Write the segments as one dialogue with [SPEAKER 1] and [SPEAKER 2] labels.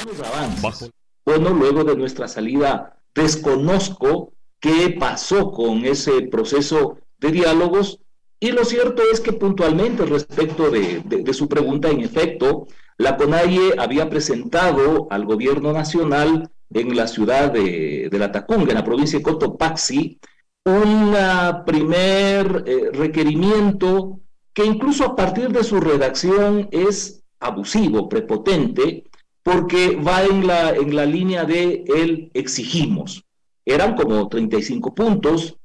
[SPEAKER 1] algunos avances. Bueno, luego de nuestra salida, desconozco qué pasó con ese proceso de diálogos, y lo cierto es que puntualmente respecto de su pregunta, en efecto, la CONAIE había presentado al gobierno nacional en la ciudad de Latacunga, en la provincia de Cotopaxi, un primer requerimiento que incluso a partir de su redacción es abusivo, prepotente, porque va en la línea de el exigimos. Eran como 35 puntos.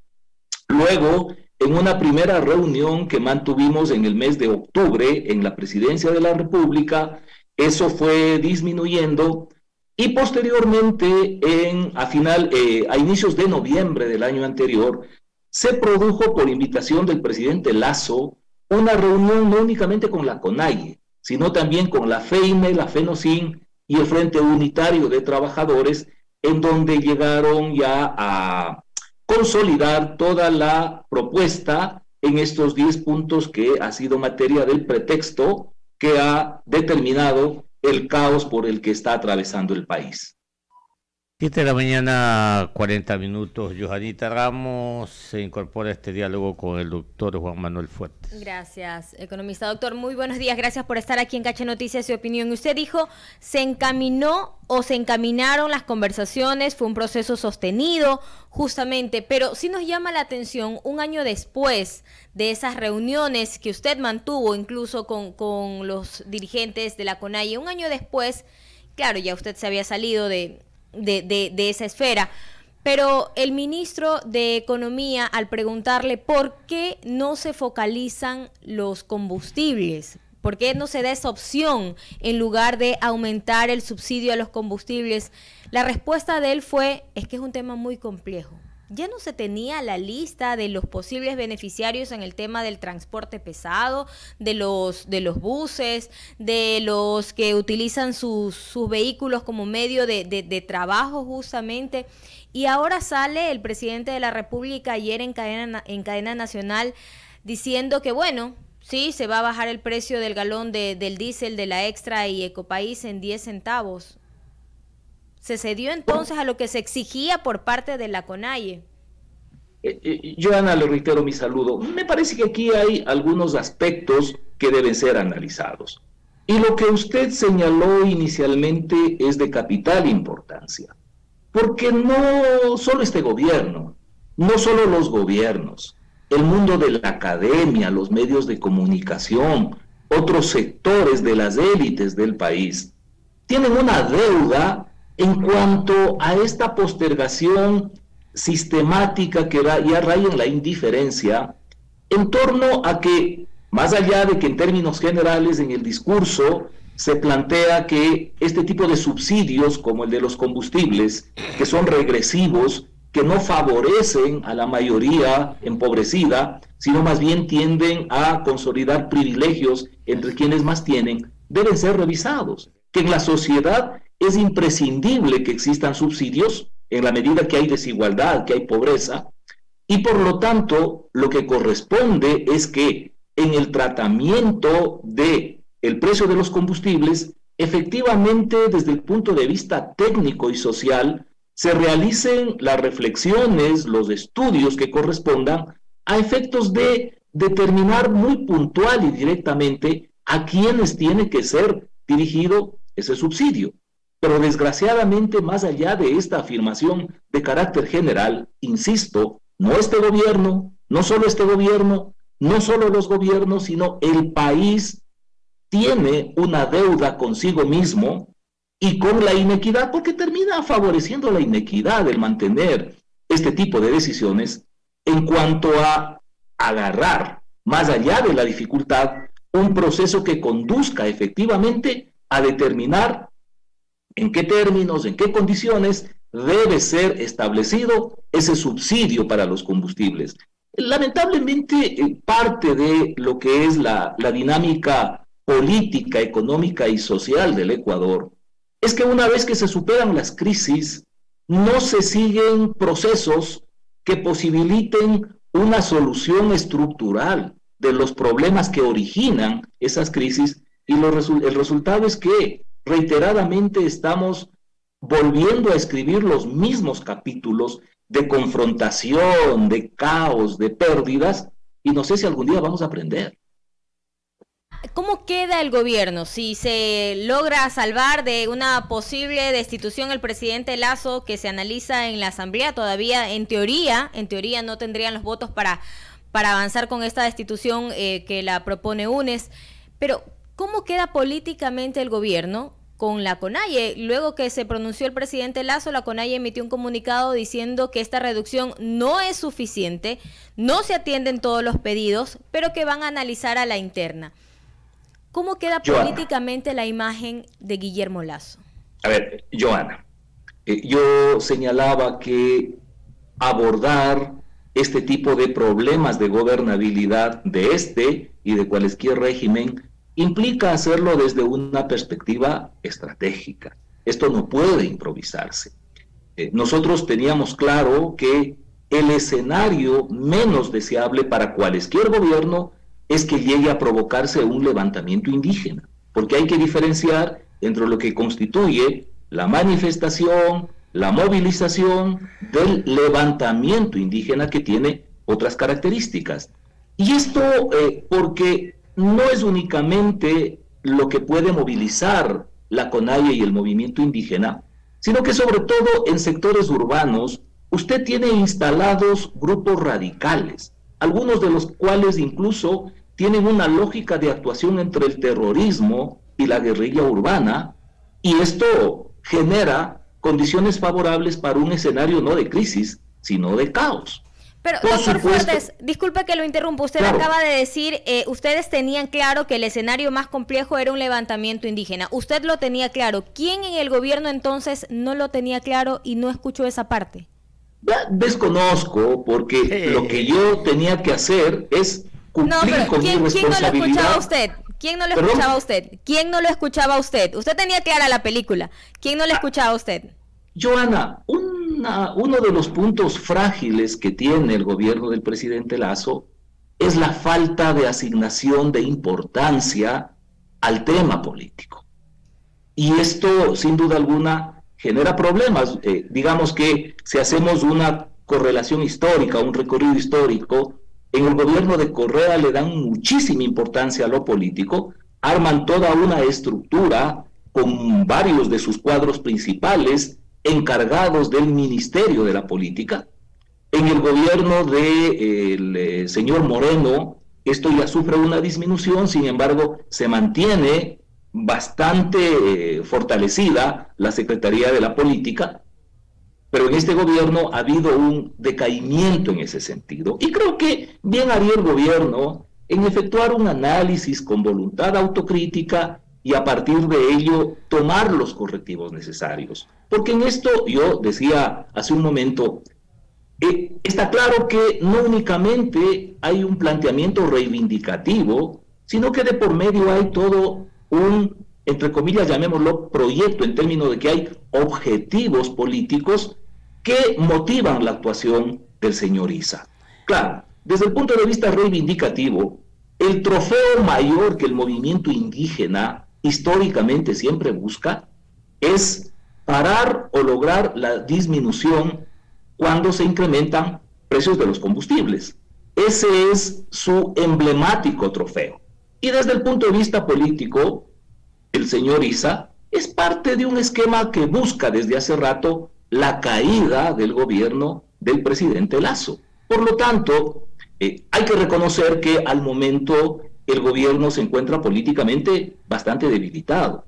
[SPEAKER 1] Luego, en una primera reunión que mantuvimos en el mes de octubre en la Presidencia de la República, eso fue disminuyendo, y posteriormente, a inicios de noviembre del año anterior, se produjo por invitación del presidente Lasso una reunión no únicamente con la CONAIE, sino también con la FEINE, la FENOCIN y el Frente Unitario de Trabajadores, en donde llegaron ya a consolidar toda la propuesta en estos 10 puntos que ha sido materia del pretexto que ha determinado el caos por el que está atravesando el país.
[SPEAKER 2] 7 de la mañana, 40 minutos. Johanita Ramos se incorpora a este diálogo con el doctor Juan Manuel Fuertes.
[SPEAKER 3] Gracias, economista. Doctor, muy buenos días. Gracias por estar aquí en Caché Noticias y Opinión. Usted dijo, se encaminó o se encaminaron las conversaciones, fue un proceso sostenido, justamente, pero sí nos llama la atención, un año después de esas reuniones que usted mantuvo incluso con los dirigentes de la CONAIE, un año después, claro, ya usted se había salido de esa esfera, pero el ministro de Economía, al preguntarle por qué no se focalizan los combustibles, por qué no se da esa opción en lugar de aumentar el subsidio a los combustibles, la respuesta de él fue, es que es un tema muy complejo. Ya no se tenía la lista de los posibles beneficiarios en el tema del transporte pesado, de los buses, de los que utilizan sus vehículos como medio de trabajo justamente. Y ahora sale el presidente de la República ayer en cadena nacional diciendo que bueno, sí, se va a bajar el precio del galón del diésel de la Extra y Ecopaís en 10 centavos. ¿Se cedió entonces a lo que se exigía por parte de la CONAIE?
[SPEAKER 1] Joana, le reitero mi saludo. Me parece que aquí hay algunos aspectos que deben ser analizados. Y lo que usted señaló inicialmente es de capital importancia. Porque no solo este gobierno, no solo los gobiernos, el mundo de la academia, los medios de comunicación, otros sectores de las élites del país, tienen una deuda en cuanto a esta postergación sistemática que ya raya en la indiferencia, en torno a que, más allá de que en términos generales en el discurso se plantea que este tipo de subsidios, como el de los combustibles, que son regresivos, que no favorecen a la mayoría empobrecida, sino más bien tienden a consolidar privilegios entre quienes más tienen, deben ser revisados. Que en la sociedad es imprescindible que existan subsidios en la medida que hay desigualdad, que hay pobreza, y por lo tanto lo que corresponde es que en el tratamiento del precio de los combustibles, efectivamente desde el punto de vista técnico y social, se realicen las reflexiones, los estudios que correspondan a efectos de determinar muy puntual y directamente a quiénes tiene que ser dirigido ese subsidio. Pero desgraciadamente, más allá de esta afirmación de carácter general, insisto, no este gobierno, no solo este gobierno, no solo los gobiernos, sino el país tiene una deuda consigo mismo y con la inequidad, porque termina favoreciendo la inequidad el mantener este tipo de decisiones en cuanto a agarrar, más allá de la dificultad, un proceso que conduzca efectivamente a determinar en qué términos, en qué condiciones debe ser establecido ese subsidio para los combustibles. Lamentablemente, parte de lo que es la dinámica política, económica y social del Ecuador es que una vez que se superan las crisis, no se siguen procesos que posibiliten una solución estructural de los problemas que originan esas crisis, y el resultado es que reiteradamente estamos volviendo a escribir los mismos capítulos de confrontación, de caos, de pérdidas, y no sé si algún día vamos a aprender.
[SPEAKER 3] ¿Cómo queda el gobierno si se logra salvar de una posible destitución el presidente Lasso que se analiza en la Asamblea? Todavía, en teoría no tendrían los votos para avanzar con esta destitución que la propone UNES. Pero, ¿cómo queda políticamente el gobierno con la CONAIE? Luego que se pronunció el presidente Lasso, la CONAIE emitió un comunicado diciendo que esta reducción no es suficiente, no se atienden todos los pedidos, pero que van a analizar a la interna. ¿Cómo queda políticamente la imagen de Guillermo Lasso?
[SPEAKER 1] A ver, Joana, yo señalaba que abordar este tipo de problemas de gobernabilidad de este y de cualquier régimen implica hacerlo desde una perspectiva estratégica. Esto no puede improvisarse. Nosotros teníamos claro que el escenario menos deseable para cualquier gobierno es que llegue a provocarse un levantamiento indígena, porque hay que diferenciar entre lo que constituye la manifestación, la movilización del levantamiento indígena, que tiene otras características. Y esto porque no es únicamente lo que puede movilizar la CONAIE y el movimiento indígena, sino que sobre todo en sectores urbanos usted tiene instalados grupos radicales, algunos de los cuales incluso tienen una lógica de actuación entre el terrorismo y la guerrilla urbana, y esto genera condiciones favorables para un escenario no de crisis, sino de caos.
[SPEAKER 3] Pero, doctor Fuertes, disculpe que lo interrumpa, usted acaba de decir, ustedes tenían claro que el escenario más complejo era un levantamiento indígena. Usted lo tenía claro. ¿Quién en el gobierno entonces no lo tenía claro y no escuchó esa parte?
[SPEAKER 1] Desconozco, porque lo que yo tenía que hacer es cumplir con mi responsabilidad.
[SPEAKER 3] ¿Quién no lo escuchaba a usted? ¿Quién no lo escuchaba a usted? ¿Quién no lo escuchaba a usted? Usted tenía clara la película. ¿Quién no le escuchaba a usted?
[SPEAKER 1] Joana, uno de los puntos frágiles que tiene el gobierno del presidente Lasso es la falta de asignación de importancia al tema político. Y esto, sin duda alguna, genera problemas. Digamos que si hacemos una correlación histórica, un recorrido histórico, en el gobierno de Correa le dan muchísima importancia a lo político, arman toda una estructura con varios de sus cuadros principales encargados del Ministerio de la Política. En el gobierno del señor Moreno, esto ya sufre una disminución, sin embargo, se mantiene bastante fortalecida la Secretaría de la Política, pero en este gobierno ha habido un decaimiento en ese sentido. Y creo que bien haría el gobierno en efectuar un análisis con voluntad autocrítica y a partir de ello tomar los correctivos necesarios. Porque en esto, yo decía hace un momento, está claro que no únicamente hay un planteamiento reivindicativo, sino que de por medio hay todo un, entre comillas, llamémoslo proyecto, en términos de que hay objetivos políticos que motivan la actuación del señor Issa. Claro, desde el punto de vista reivindicativo, el trofeo mayor que el movimiento indígena históricamente siempre busca es parar o lograr la disminución cuando se incrementan precios de los combustibles. Ese es su emblemático trofeo. Y desde el punto de vista político, el señor Issa es parte de un esquema que busca desde hace rato la caída del gobierno del presidente Lasso. Por lo tanto, hay que reconocer que al momento el gobierno se encuentra políticamente bastante debilitado.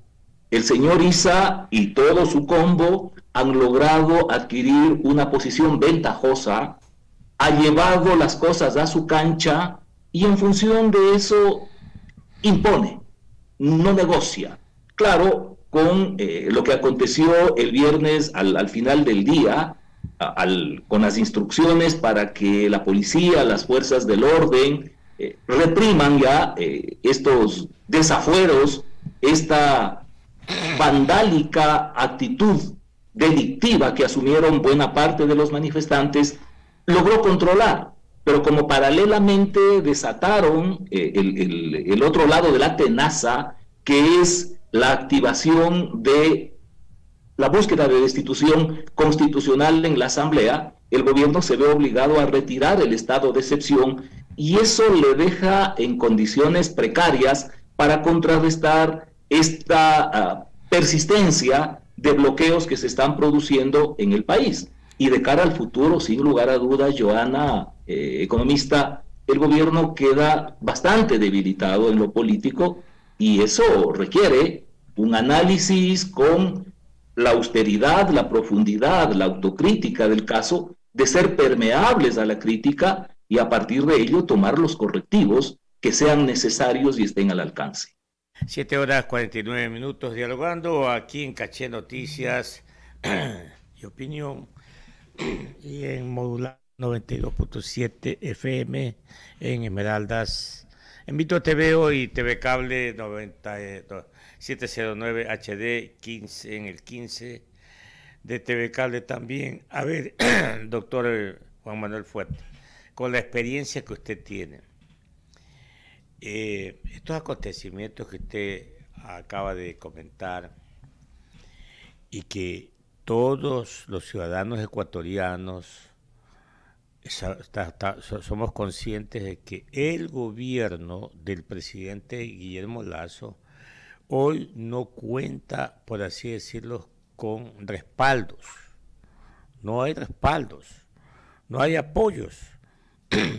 [SPEAKER 1] El señor Issa y todo su combo han logrado adquirir una posición ventajosa, ha llevado las cosas a su cancha y en función de eso impone, no negocia. Claro, con lo que aconteció el viernes al final del día, con las instrucciones para que la policía, las fuerzas del orden, repriman ya estos desafueros, esta vandálica actitud delictiva que asumieron buena parte de los manifestantes, logró controlar, pero como paralelamente desataron el otro lado de la tenaza, que es la activación de la búsqueda de destitución constitucional en la Asamblea, el gobierno se ve obligado a retirar el estado de excepción y eso le deja en condiciones precarias para contrarrestar esta persistencia de bloqueos que se están produciendo en el país. Y de cara al futuro, sin lugar a dudas, Joana, economista, el gobierno queda bastante debilitado en lo político y eso requiere un análisis con la austeridad, la profundidad, la autocrítica del caso, de ser permeables a la crítica y a partir de ello tomar los correctivos que sean necesarios y estén al alcance.
[SPEAKER 2] 7:49 dialogando aquí en Caché Noticias y Opinión y en modular 92.7 FM en Esmeraldas, en Vito TV y TV Cable 709 HD 15 en el 15 de TV Cable también. A ver, doctor Juan Manuel Fuerte, con la experiencia que usted tiene, estos acontecimientos que usted acaba de comentar y que todos los ciudadanos ecuatorianos somos conscientes de que el gobierno del presidente Guillermo Lasso hoy no cuenta, por así decirlo, con respaldos. No hay respaldos, no hay apoyos.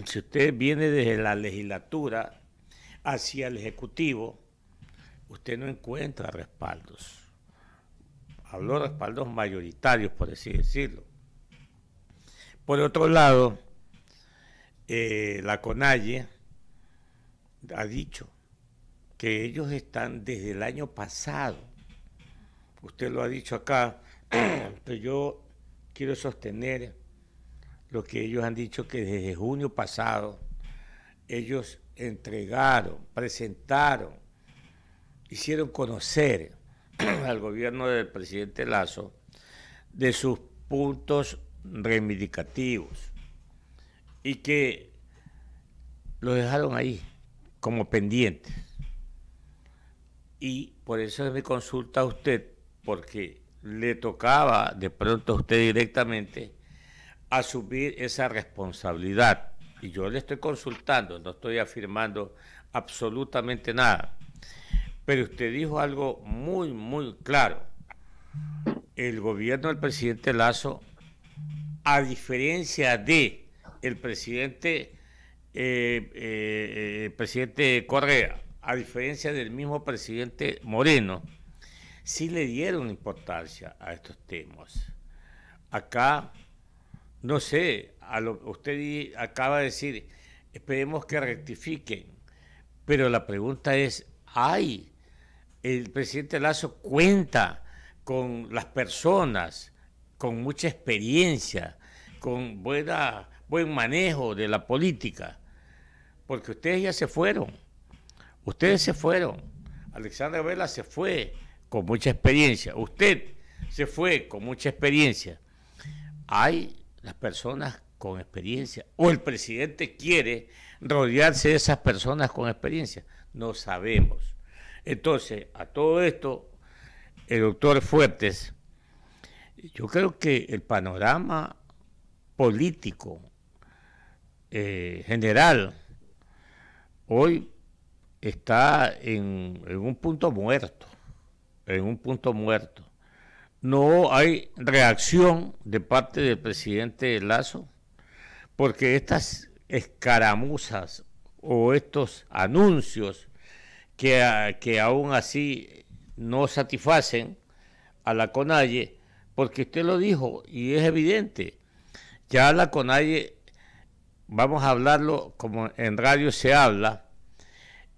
[SPEAKER 2] Si usted viene desde la legislatura hacia el Ejecutivo, usted no encuentra respaldos. Hablo de respaldos mayoritarios, por así decirlo. Por otro lado, la CONAIE ha dicho que ellos están desde el año pasado. Usted lo ha dicho acá, pero yo quiero sostener lo que ellos han dicho, que desde junio pasado ellos entregaron, presentaron, hicieron conocer al gobierno del presidente Lasso de sus puntos reivindicativos y que lo dejaron ahí como pendientes. Y por eso me consulta a usted, porque le tocaba de pronto a usted directamente asumir esa responsabilidad. Y yo le estoy consultando, no estoy afirmando absolutamente nada. Pero usted dijo algo muy, muy claro. El gobierno del presidente Lasso, a diferencia de el presidente Correa, a diferencia del mismo presidente Moreno, sí le dieron importancia a estos temas. Acá, no sé, usted acaba de decir, esperemos que rectifiquen, pero la pregunta es, el presidente Lasso cuenta con las personas, con mucha experiencia, con buen manejo de la política, porque ustedes ya se fueron, Alexandra Vela se fue con mucha experiencia, usted se fue con mucha experiencia. Hay las personas con experiencia, o el presidente quiere rodearse de esas personas con experiencia, no sabemos. Entonces, a todo esto, el doctor Fuertes, yo creo que el panorama político general hoy está en un punto muerto, No hay reacción de parte del presidente Lasso, porque estas escaramuzas o estos anuncios que aún así no satisfacen a la CONAIE, porque usted lo dijo y es evidente, ya la CONAIE, vamos a hablarlo como en radio se habla,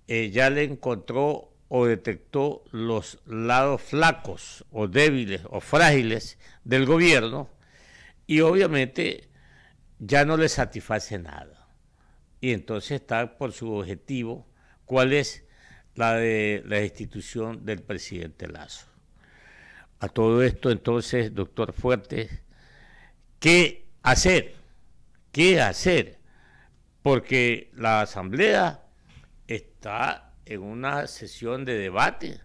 [SPEAKER 2] ya le encontró o detectó los lados flacos o débiles o frágiles del gobierno y obviamente ya no le satisface nada. Y entonces está por su objetivo, ¿cuál es? La de la destitución del presidente Lasso. A todo esto, entonces, doctor Fuertes, ¿qué hacer? ¿Qué hacer? Porque la Asamblea está en una sesión de debate,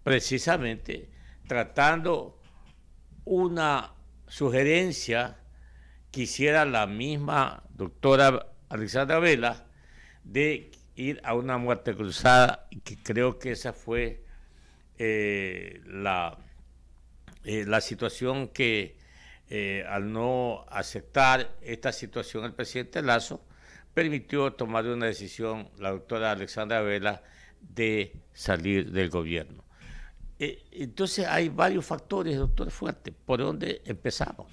[SPEAKER 2] precisamente tratando una sugerencia que hiciera la misma doctora Alexandra Vela de ir a una muerte cruzada, y que creo que esa fue la situación que al no aceptar esta situación el presidente Lasso permitió tomar una decisión la doctora Alexandra Vela de salir del gobierno. Entonces hay varios factores, doctor Fuerte. ¿Por dónde empezamos?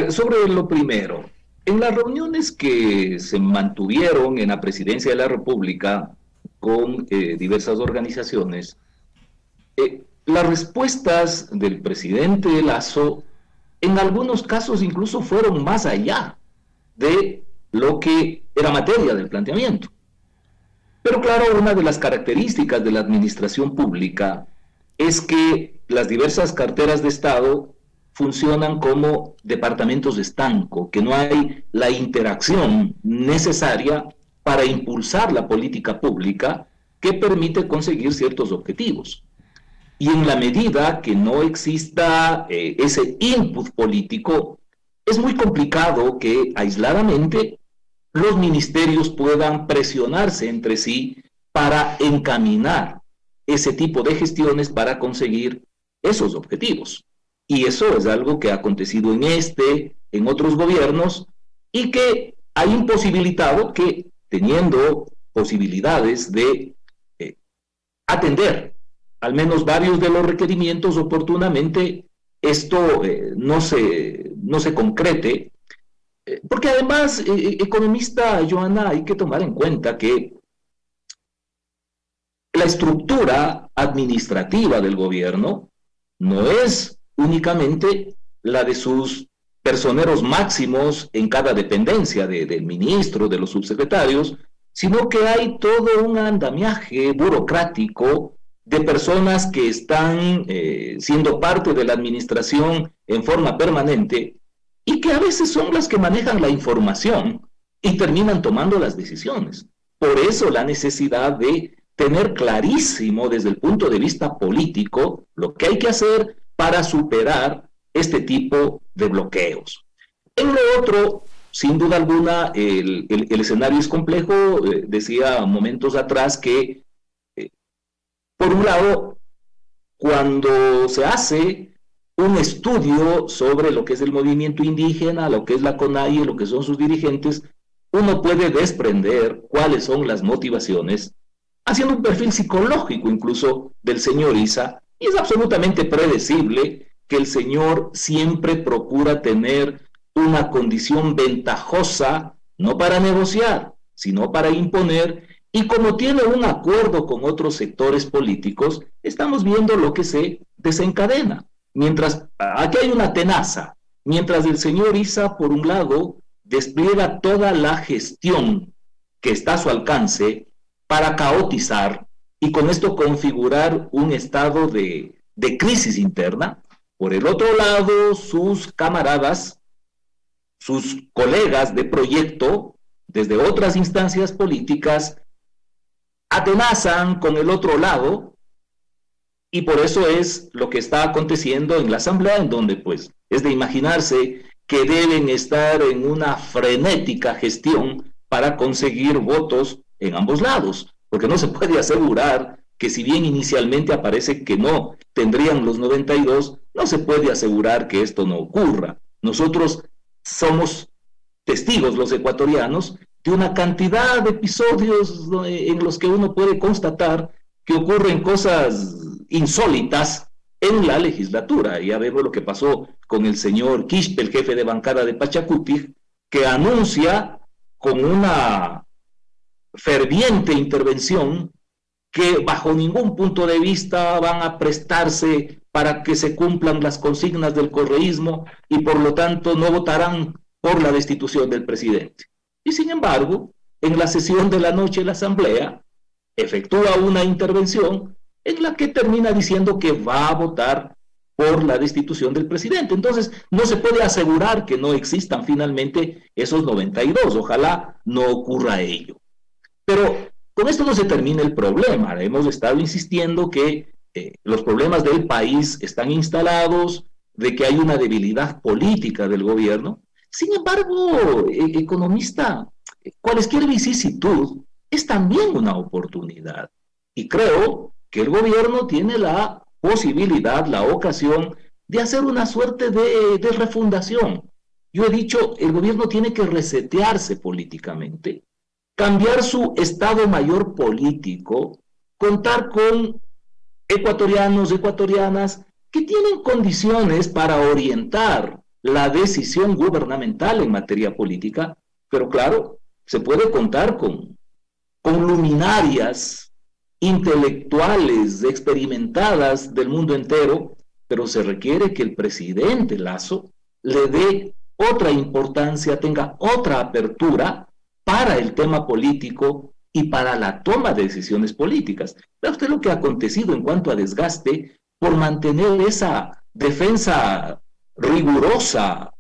[SPEAKER 1] Sobre lo primero, en las reuniones que se mantuvieron en la Presidencia de la República con diversas organizaciones, las respuestas del presidente Lasso en algunos casos incluso fueron más allá de lo que era materia del planteamiento. Pero claro, una de las características de la administración pública es que las diversas carteras de Estado funcionan como departamentos de estanco, que no hay la interacción necesaria para impulsar la política pública que permite conseguir ciertos objetivos. Y en la medida que no exista ese input político, es muy complicado que aisladamente los ministerios puedan presionarse entre sí para encaminar ese tipo de gestiones para conseguir esos objetivos. Y eso es algo que ha acontecido en otros gobiernos, y que ha imposibilitado que, teniendo posibilidades de atender al menos varios de los requerimientos oportunamente, esto no se concrete. Porque además, economista Joana, hay que tomar en cuenta que la estructura administrativa del gobierno no es únicamente la de sus personeros máximos en cada dependencia, del ministro, de los subsecretarios, sino que hay todo un andamiaje burocrático de personas que están siendo parte de la administración en forma permanente, y que a veces son las que manejan la información y terminan tomando las decisiones. Por eso la necesidad de tener clarísimo desde el punto de vista político lo que hay que hacer para superar este tipo de bloqueos. En lo otro, sin duda alguna, el escenario es complejo. Decía momentos atrás que, por un lado, cuando se hace un estudio sobre lo que es el movimiento indígena, lo que es la CONAIE, lo que son sus dirigentes, uno puede desprender cuáles son las motivaciones, haciendo un perfil psicológico incluso del señor Issa, y es absolutamente predecible que el señor siempre procura tener una condición ventajosa, no para negociar, sino para imponer, y como tiene un acuerdo con otros sectores políticos, estamos viendo lo que se desencadena. Mientras, aquí hay una tenaza, mientras el señor Issa, por un lado, despliega toda la gestión que está a su alcance para caotizar y con esto configurar un estado de crisis interna. Por el otro lado, sus camaradas, sus colegas de proyecto, desde otras instancias políticas, atenazan con el otro lado. Y por eso es lo que está aconteciendo en la Asamblea, en donde pues es de imaginarse que deben estar en una frenética gestión para conseguir votos en ambos lados, porque no se puede asegurar que, si bien inicialmente aparece que no tendrían los 92, no se puede asegurar que esto no ocurra. Nosotros somos testigos, los ecuatorianos, de una cantidad de episodios en los que uno puede constatar que ocurren cosas insólitas en la legislatura. Ya vemos lo que pasó con el señor Quispe, el jefe de bancada de Pachacuti, que anuncia con una ferviente intervención que bajo ningún punto de vista van a prestarse para que se cumplan las consignas del correísmo y por lo tanto no votarán por la destitución del presidente. Y sin embargo, en la sesión de la noche la Asamblea efectúa una intervención en la que termina diciendo que va a votar por la destitución del presidente. Entonces, no se puede asegurar que no existan finalmente esos 92. Ojalá no ocurra ello. Pero con esto no se termina el problema. Hemos estado insistiendo que los problemas del país están instalados, de que hay una debilidad política del gobierno. Sin embargo, economista, cualquier vicisitud es también una oportunidad. Y creo que el gobierno tiene la posibilidad, la ocasión de hacer una suerte de refundación. Yo he dicho, el gobierno tiene que resetearse políticamente, cambiar su estado mayor político, contar con ecuatorianos, ecuatorianas que tienen condiciones para orientar la decisión gubernamental en materia política, pero claro, se puede contar con luminarias intelectuales experimentadas del mundo entero, pero se requiere que el presidente Lasso le dé otra importancia, tenga otra apertura para el tema político y para la toma de decisiones políticas. Vea usted lo que ha acontecido en cuanto a desgaste por mantener esa defensa rigurosa,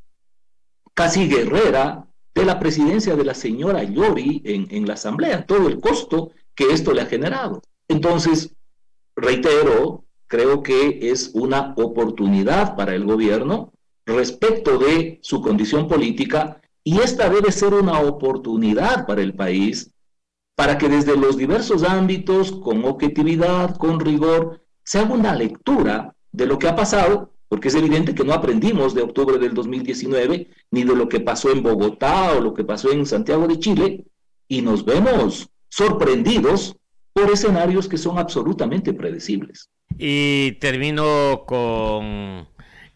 [SPEAKER 1] casi guerrera, de la presidencia de la señora Llori en la Asamblea, todo el costo que esto le ha generado. Entonces, reitero, creo que es una oportunidad para el gobierno respecto de su condición política, y esta debe ser una oportunidad para el país, para que desde los diversos ámbitos, con objetividad, con rigor, se haga una lectura de lo que ha pasado, porque es evidente que no aprendimos de octubre del 2019, ni de lo que pasó en Bogotá o lo que pasó en Santiago de Chile, y nos vemos sorprendidos por escenarios que son absolutamente predecibles.
[SPEAKER 2] Y termino con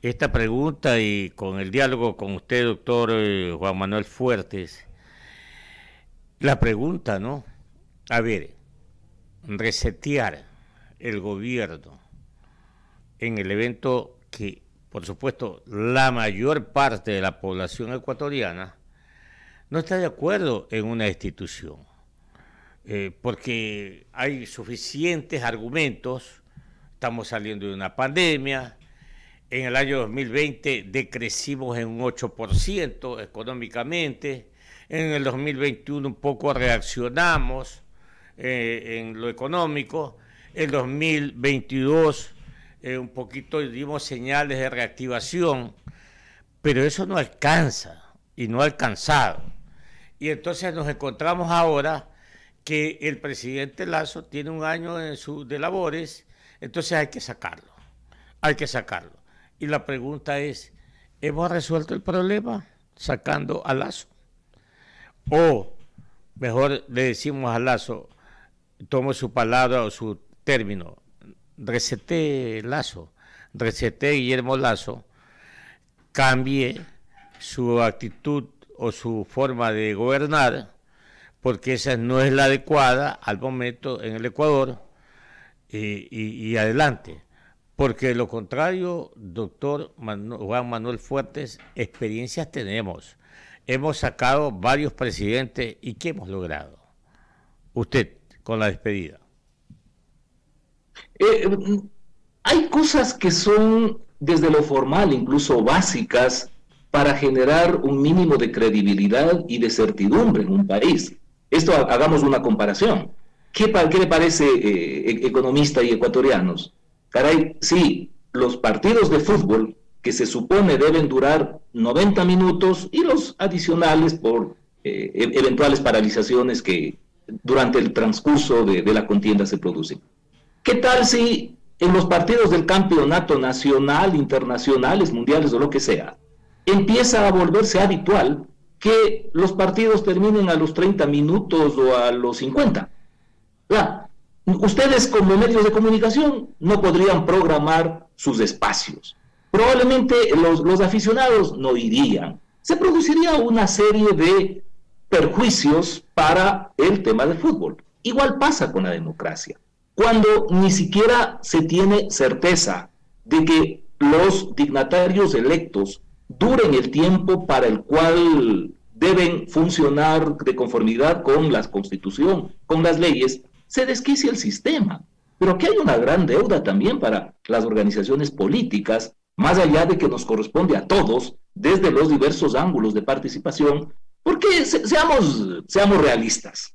[SPEAKER 2] esta pregunta y con el diálogo con usted, doctor Juan Manuel Fuertes. La pregunta, ¿no? A ver, resetear el gobierno en el evento que, por supuesto, la mayor parte de la población ecuatoriana no está de acuerdo en una institución, porque hay suficientes argumentos. Estamos saliendo de una pandemia. En el año 2020 decrecimos en un 8% económicamente. En el 2021 un poco reaccionamos en lo económico. En 2022 un poquito dimos señales de reactivación, pero eso no alcanza y no ha alcanzado. Y entonces nos encontramos ahora que el presidente Lasso tiene un año de labores, entonces hay que sacarlo. Y la pregunta es, ¿hemos resuelto el problema sacando a Lasso? O mejor le decimos a Lasso, tomo su palabra o su término, resete Lasso, resete Guillermo Lasso, cambie su actitud o su forma de gobernar, porque esa no es la adecuada al momento en el Ecuador, y adelante. Porque de lo contrario, doctor Juan Manuel Fuertes, experiencias tenemos. Hemos sacado varios presidentes y ¿qué hemos logrado? Usted, con la despedida.
[SPEAKER 1] Hay cosas que son desde lo formal, incluso básicas, para generar un mínimo de credibilidad y de certidumbre en un país. Esto, hagamos una comparación. ¿Qué le parece, economista y ecuatorianos? Caray, sí, los partidos de fútbol que se supone deben durar 90 minutos y los adicionales por eventuales paralizaciones que durante el transcurso de la contienda se producen. ¿Qué tal si en los partidos del campeonato nacional, internacionales, mundiales o lo que sea, empieza a volverse habitual que los partidos terminen a los 30 minutos o a los 50? Ustedes como medios de comunicación no podrían programar sus espacios. Probablemente los aficionados no irían. Se produciría una serie de perjuicios para el tema del fútbol. Igual pasa con la democracia. Cuando ni siquiera se tiene certeza de que los dignatarios electos duren el tiempo para el cual deben funcionar de conformidad con la Constitución, con las leyes, se desquicia el sistema. Pero aquí hay una gran deuda también para las organizaciones políticas, más allá de que nos corresponde a todos, desde los diversos ángulos de participación, porque seamos realistas.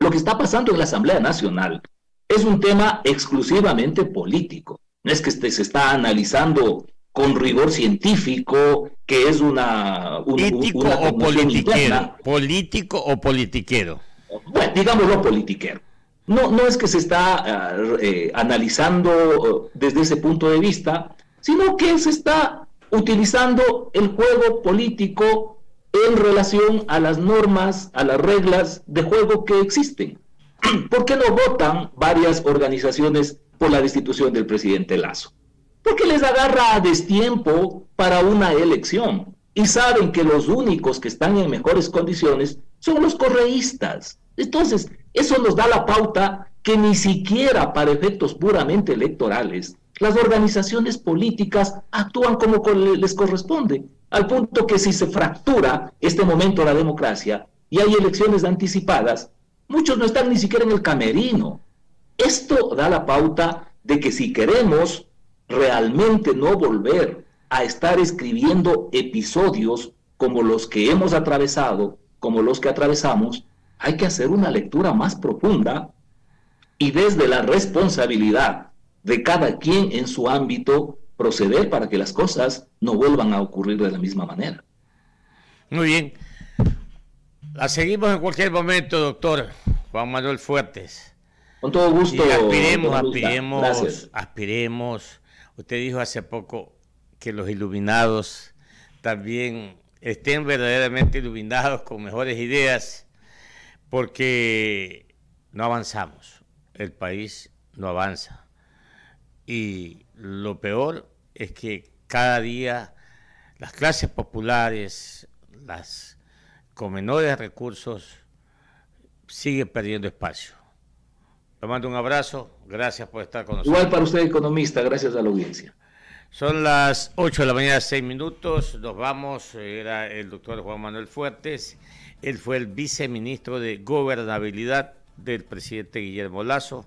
[SPEAKER 1] Lo que está pasando en la Asamblea Nacional es un tema exclusivamente político. No es que se está analizando con rigor científico, que es una
[SPEAKER 2] político o politiquero.
[SPEAKER 1] Bueno, digámoslo politiquero. No es que se está analizando desde ese punto de vista, sino que se está utilizando el juego político en relación a las normas, a las reglas de juego que existen. ¿Por qué no votan varias organizaciones por la destitución del presidente Lasso? Porque les agarra a destiempo para una elección y saben que los únicos que están en mejores condiciones son los correístas. Entonces, eso nos da la pauta que ni siquiera para efectos puramente electorales las organizaciones políticas actúan como les corresponde, al punto que si se fractura este momento la democracia y hay elecciones anticipadas, muchos no están ni siquiera en el camerino. Esto da la pauta de que si queremos realmente no volver a estar escribiendo episodios como los que hemos atravesado, como los que atravesamos, hay que hacer una lectura más profunda y desde la responsabilidad de cada quien en su ámbito proceder para que las cosas no vuelvan a ocurrir de la misma manera.
[SPEAKER 2] Muy bien. La seguimos en cualquier momento, doctor Juan Manuel Fuertes.
[SPEAKER 1] Con todo gusto.
[SPEAKER 2] Y aspiremos. Usted dijo hace poco que los iluminados también estén verdaderamente iluminados con mejores ideas, porque no avanzamos, el país no avanza. Y lo peor es que cada día las clases populares, las con menores recursos, siguen perdiendo espacio. Le mando un abrazo, gracias por estar con nosotros.
[SPEAKER 1] Igual para usted, economista, gracias a la audiencia.
[SPEAKER 2] Son las 8 de la mañana, 6 minutos, nos vamos. Era el doctor Juan Manuel Fuertes, él fue el viceministro de Gobernabilidad del presidente Guillermo Lasso.